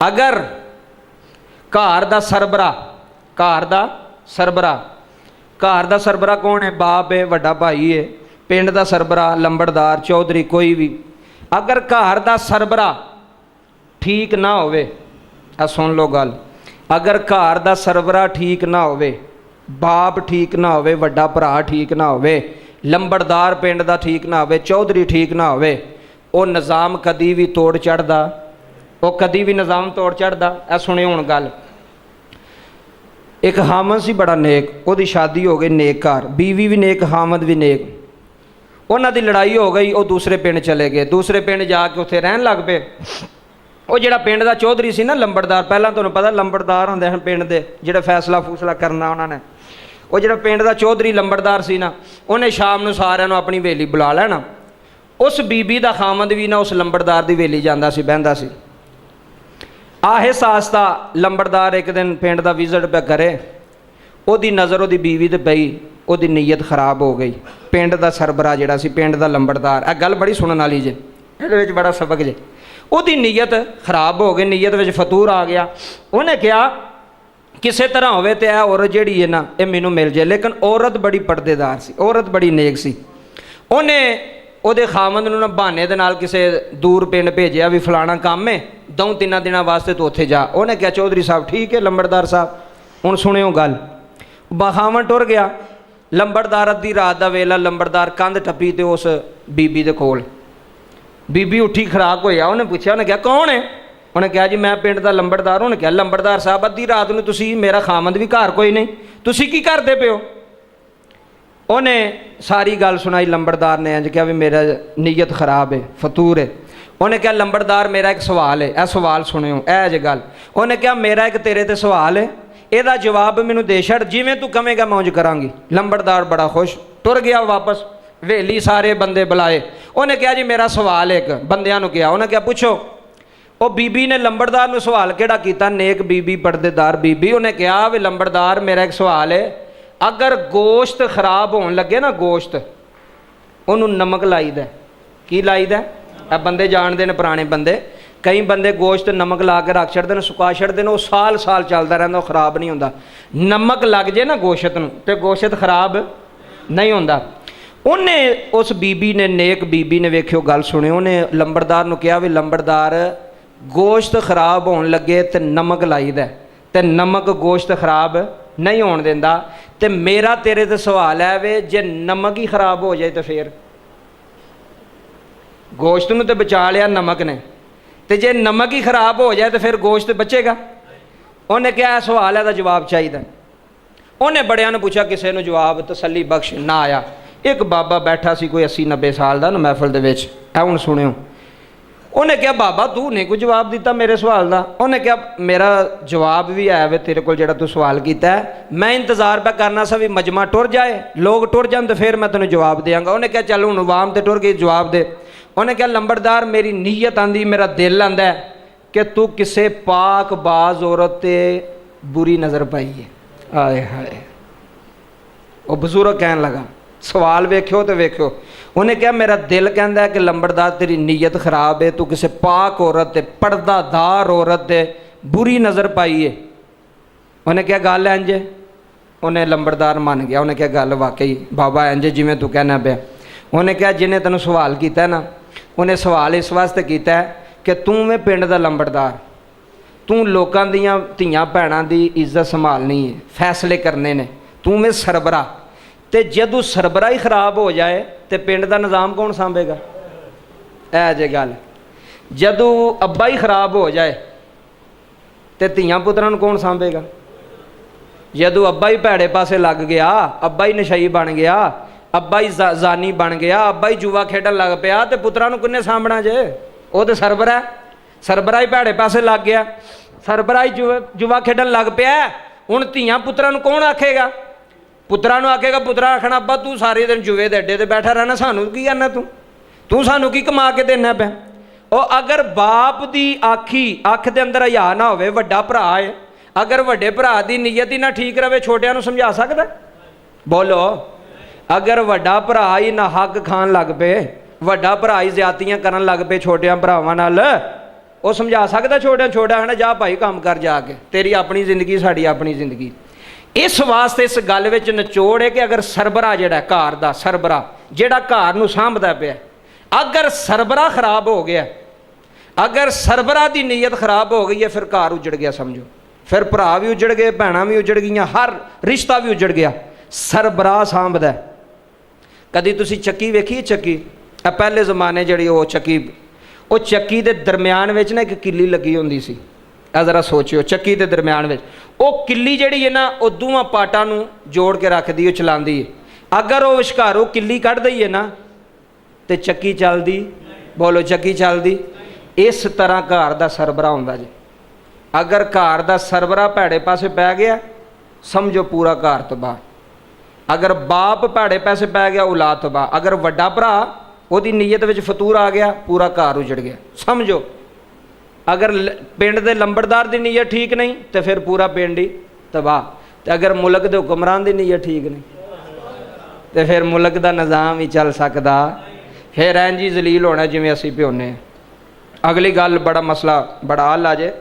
अगर घर दा सरबरा, घर दा सरबरा, घर दा सरबरा कौन है? बाप है, वड्डा भाई है, पिंड दा सरबरा, लंबड़दार, चौधरी, कोई भी। अगर घर दा सरबरा ठीक ना होवे, सुन लो गल, अगर घर दा सरबरा ठीक ना होवे, बाप ठीक ना होवे, वड्डा भरा ठीक ना होवे, लंबड़दार पिंड दा ठीक ना होवे, चौधरी ठीक ना होवे, वो निज़ाम कदी भी तोड़ चढ़दा, वो कदी भी निज़ाम तोड़ चढ़दा। ऐ सुनियो हुण गल, एक हामद सी बड़ा नेक, उसकी शादी हो गई नेक घर, बीवी भी नेक, हामद भी नेक। उन्हां दी लड़ाई हो गई, वो दूसरे पिंड चले गए, दूसरे पिंड जाके उत्थे रहन लग पे। वो जिहड़ा पिंड दा चौधरी सी ना, लंबड़दार, पहलां तुहानूं पता लंबड़दार हुंदे हन पिंड दे, जिहड़े फैसला फूसला करना उन्हां ने। वो जिहड़ा पिंड दा चौधरी लंबड़दार सी ना, उन्हें शाम नूं सारिआं नूं अपनी वेली बुला लेना। उस बीबी दा खामद भी ना उस लंबड़दार दी वेली जांदा सी, बहिंदा सी। आहिस्ता आहिस्ता लंबड़दार एक दिन पिंड दा विजिट पे करे, ओदी नज़र ओदी बीवी ते पई, ओदी नीयत खराब हो गई। पिंड दा सरबरा जिहड़ा सी, पिंड दा लंबड़दार, यह गल बड़ी सुनन वाली जे, इहदे विच बड़ा सबक जे। ओदी नीयत खराब हो गई, नीयत विच फतूर आ गया। उन्हें कहा किसी तरह होवे ते यह औरत जिहड़ी है ना, ये मैनूं मिल जाए। लेकिन औरत बड़ी पर्देदार सी, औरत बड़ी नेक सी। उन्हें ਉਹਦੇ ਖਾਮਦ ਨੂੰ ਨਾ ਬਹਾਨੇ ਦੇ ਨਾਲ ਕਿਸੇ ਦੂਰ ਪਿੰਡ ਭੇਜਿਆ ਵੀ ਫਲਾਣਾ ਕੰਮ ਹੈ, 2-3 ਦਿਨਾਂ ਵਾਸਤੇ ਤੂੰ ਉੱਥੇ ਜਾ। ਉਹਨੇ ਕਿਹਾ ਚੌਧਰੀ ਸਾਹਿਬ ਠੀਕ ਹੈ, ਲੰਬੜਦਾਰ ਸਾਹਿਬ। ਹੁਣ ਸੁਣਿਓ ਗੱਲ, ਬਹਾਵਨ ਟੁਰ ਗਿਆ। ਲੰਬੜਦਾਰ ਅੱਧੀ ਰਾਤ ਦਾ ਵੇਲਾ, ਲੰਬੜਦਾਰ ਕੰਧ ਟੱਪੀ ਤੇ ਉਸ ਬੀਬੀ ਦੇ ਕੋਲ। ਬੀਬੀ ਉੱਠੀ ਖਰਾਕ ਹੋਇਆ, ਉਹਨੇ ਪੁੱਛਿਆ, ਉਹਨੇ ਕਿਹਾ ਕੌਣ ਹੈ? ਉਹਨੇ ਕਿਹਾ ਜੀ ਮੈਂ ਪਿੰਡ ਦਾ ਲੰਬੜਦਾਰ। ਉਹਨੇ ਕਿਹਾ ਲੰਬੜਦਾਰ ਸਾਹਿਬ ਅੱਧੀ ਰਾਤ ਨੂੰ ਤੁਸੀਂ, ਮੇਰਾ ਖਾਮਦ ਵੀ ਘਰ ਕੋਈ ਨਹੀਂ, ਤੁਸੀਂ ਕੀ ਕਰਦੇ ਪਏ ਹੋ? उन्हें सारी गल सुनाई। लंबड़दार ने इंज कहा भी मेरा नीयत खराब है, फतूर है। उन्हें कहा लंबड़दार मेरा एक सवाल है, यह सवाल सुनियो, यह जे गल। उन्हें कहा मेरा एक तेरे ते सवाल है, ਇਹਦਾ जवाब मैनू दे छड़, जिवें तू कवेगा मैं उंज करांगी। लंबड़दार बड़ा खुश, टुर गया वापस। वेली सारे बंदे बुलाए। उन्हें कहा जी मेरा सवाल एक, बंदियां नू कहा। उन्हें कहा पुछो। वो बीबी ने लंबड़दार नू सवाल केड़ा कीता? नेक बीबी, पर्देदार बीबी। उन्हें कहा भी लंबड़दार मेरा एक सवाल है, अगर गोश्त खराब होने लगे ना, गोश्त उन्होंने नमक लाईदा। की लाईदा? बंदे जानते हैं, पुराने बंदे, कई बंदे गोश्त नमक ला के रख छड़ते हैं, सुका छड़ते हैं, वो साल साल चलता रहता, वो खराब नहीं होता। नमक लग जाए ना गोश्त नूं ते गोश्त खराब नहीं होता। उन्हें उस बीबी ने, नेक बीबी ने, वेखियो गल सुनियो, उन्हें लंबड़दार नूं कहा भी लंबड़दार गोश्त खराब होने लगे तो नमक लाईदा, तो नमक गोश्त खराब नहीं होने देंदा। तो मेरा तेरे ते सवाल है वे, जे नमक ही खराब हो जाए तो फिर गोश्त नूं तो बचा लिया नमक ने, तो जे नमक ही खराब हो जाए तो फिर गोश्त बचेगा? उन्हें क्या सवाल है, जवाब चाहिए। उन्हें बड़िया ने पूछा, किसी ने जवाब तसल्ली बख्श ना आया। एक बाबा बैठा सी कोई 80-90 साल का ना महफिल दे विच, हुण सुनियो। उन्हें कहा बाबा तू नहीं कोई जवाब दिता मेरे सवाल का। उन्हें कहा मेरा जवाब भी है वे तेरे को, जो तू सवाल किया है, मैं इंतजार पे करना सा भी मजमा टुर जाए, लोग टुर जाए तो फिर मैं तेन जवाब देंगा। उन्हें कहा चल हूँ आवाम तो टुर गई, जवाब दे। उन्हें कहा लंबड़दार मेरी नीयत आंदी, मेरा दिल आंदा है कि तू किसे पाक बाज औरत ते बुरी नज़र पाई है। आए हाय, वो बजुर्ग कहन लगा, सवाल वेख्यो तो वेख्यो। उन्हें कहा मेरा दिल कहता है कि लंबड़दार तेरी नीयत खराब है, तू किसी पाक औरत ते, पर्दादार औरत ते बुरी नज़र पाई है। उन्हें क्या गल है इंज? उन्हें लंबड़दार मान गया। उन्हें क्या गल वाकई बाबा इंज जिमें तू कहना पिया। उन्हें कहा जिन्हें तेन सवाल किया ना, उन्हें सवाल इस वास्ते किया है कि तू में पिंड दा लंबड़दार, तू लोगों दियां धीआं भैणां दी इज्जत संभालनी है, फैसले करने ने, तू में सरबरा। तो जदों सरबरा ही खराब हो जाए तो पिंड का निज़ाम कौन सांभेगा? ऐ जे गल। जदों अब्बा ही खराब हो जाए तो धीआं पुत्रां नूं कौन सांभेगा? जदों अब्बा ही भैड़े पासे लग गया, अब्बा ही नशई बन गया, अब्बा ही जानी बन गया, अब्बा ही जुआ खेडन लग पिया, तो पुत्रां नूं किन्ने सांभना जे? वो तो सरबरा है। सरबरा ही भैड़े पासे लग गया, सरबरा ही जुआ खेडन लग पिया, हुण धीआं पुत्रां नूं कौन आखेगा? पुत्रा आखेगा, पुत्रा आखना अब्बा तू सारे दिन जुए दे अड्डे ते बैठा रहना, सानू की करना, तू सानू की कमा के देना पे। और अगर बाप दी आखी अख दे अंदर हया ना होवे, वड्डा भरा है, अगर वड्डे भरा दी नीयत ही ना ठीक रहे, छोटियां नूं समझा सकदा? बोलो, अगर वड्डा भरा ही ना हक खान लग पे, वड्डा भरा ही ज्यादतियां करन लग पे छोटियां भरावां नाल, ਉਹ ਸਮਝਾ ਸਕਦਾ ਛੋਟਾ ਛੋਟਾ, ਹੈ ਨਾ, ਜਾ ਭਾਈ ਕੰਮ ਕਰ ਜਾ ਕੇ, ਤੇਰੀ ਆਪਣੀ ਜ਼ਿੰਦਗੀ ਸਾਡੀ ਆਪਣੀ ਜ਼ਿੰਦਗੀ। ਇਸ ਵਾਸਤੇ ਇਸ ਗੱਲ ਵਿੱਚ ਨਿਚੋੜ ਹੈ ਕਿ ਅਗਰ ਸਰਬਰਾ ਜਿਹੜਾ ਘਰ ਦਾ ਸਰਬਰਾ ਜਿਹੜਾ ਘਰ ਨੂੰ ਸਾਂਭਦਾ ਪਿਆ, ਅਗਰ ਸਰਬਰਾ ਖਰਾਬ ਹੋ ਗਿਆ, ਅਗਰ ਸਰਬਰਾ ਦੀ ਨੀਅਤ ਖਰਾਬ ਹੋ ਗਈ ਹੈ, ਫਿਰ ਘਰ ਉਜੜ ਗਿਆ ਸਮਝੋ। ਫਿਰ ਭਰਾ ਵੀ ਉਜੜ ਗਏ, ਭੈਣਾਂ ਵੀ ਉਜੜ ਗਈਆਂ, ਹਰ ਰਿਸ਼ਤਾ ਵੀ ਉਜੜ ਗਿਆ। ਸਰਬਰਾ ਸਾਂਭਦਾ। ਕਦੀ ਤੁਸੀਂ ਚੱਕੀ ਵੇਖੀ? ਚੱਕੀ ਆ ਪਹਿਲੇ ਜ਼ਮਾਨੇ ਜਿਹੜੀ ਉਹ ਚੱਕੀ ਦੇ ਦਰਮਿਆਨ ਵਿੱਚ ਨਾ ਇੱਕ ਕਿੱਲੀ ਲੱਗੀ ਹੁੰਦੀ ਸੀ। ਆ ਜ਼ਰਾ ਸੋਚਿਓ, ਚੱਕੀ ਦੇ ਦਰਮਿਆਨ ਵਿੱਚ ਉਹ ਕਿੱਲੀ ਜਿਹੜੀ ਹੈ ਨਾ, ਉਹ ਦੋਵਾਂ ਪਾਟਾਂ ਨੂੰ ਜੋੜ ਕੇ ਰੱਖਦੀ, ਉਹ ਚਲਾਉਂਦੀ ਹੈ। ਅਗਰ ਉਹ ਵਿਚਕਾਰੋਂ ਕਿੱਲੀ ਕੱਢ ਦਈਏ ਨਾ ਤੇ ਚੱਕੀ ਚੱਲਦੀ, ਬੋਲੋ ਚੱਕੀ ਚੱਲਦੀ। ਇਸ ਤਰ੍ਹਾਂ ਘਰ ਦਾ ਸਰਬਰਾ ਹੁੰਦਾ ਜੀ। ਅਗਰ ਘਰ ਦਾ ਸਰਬਰਾ ਭੈੜੇ ਪਾਸੇ ਪੈ ਗਿਆ, ਸਮਝੋ ਪੂਰਾ ਘਰ ਤਬਾਹ। ਅਗਰ ਬਾਪ ਭੈੜੇ ਪਾਸੇ ਪੈ ਗਿਆ, ਔਲਾਦ ਤਬਾਹ। ਅਗਰ ਵੱਡਾ ਭਰਾ ਉਹਦੀ ਨੀਅਤ ਵਿੱਚ ਫਤੂਰ ਆ ਗਿਆ, ਪੂਰਾ ਘਰ ਉਜੜ ਗਿਆ ਸਮਝੋ। ਅਗਰ ਪਿੰਡ ਦੇ ਲੰਬੜਦਾਰ ਦੀ ਨੀਅਤ ਠੀਕ ਨਹੀਂ ਤੇ ਫਿਰ ਪੂਰਾ ਪਿੰਡ ਹੀ ਤਬਾਹ। ਤੇ ਅਗਰ ਮੁਲਕ ਦੇ ਹੁਕਮਰਾਨ ਦੀ ਨੀਅਤ ਠੀਕ ਨਹੀਂ ਤੇ ਫਿਰ ਮੁਲਕ ਦਾ ਨਿਜ਼ਾਮ ਹੀ ਚੱਲ ਸਕਦਾ। ਫਿਰ ਇੰਝ ਹੀ ਜ਼ਲੀਲ ਹੋਣਾ ਜਿਵੇਂ ਅਸੀਂ ਭਿਉਂਦੇ ਹਾਂ। ਅਗਲੀ ਗੱਲ, ਬੜਾ ਮਸਲਾ ਬੜਾ ਹੱਲ ਆ ਜੇ।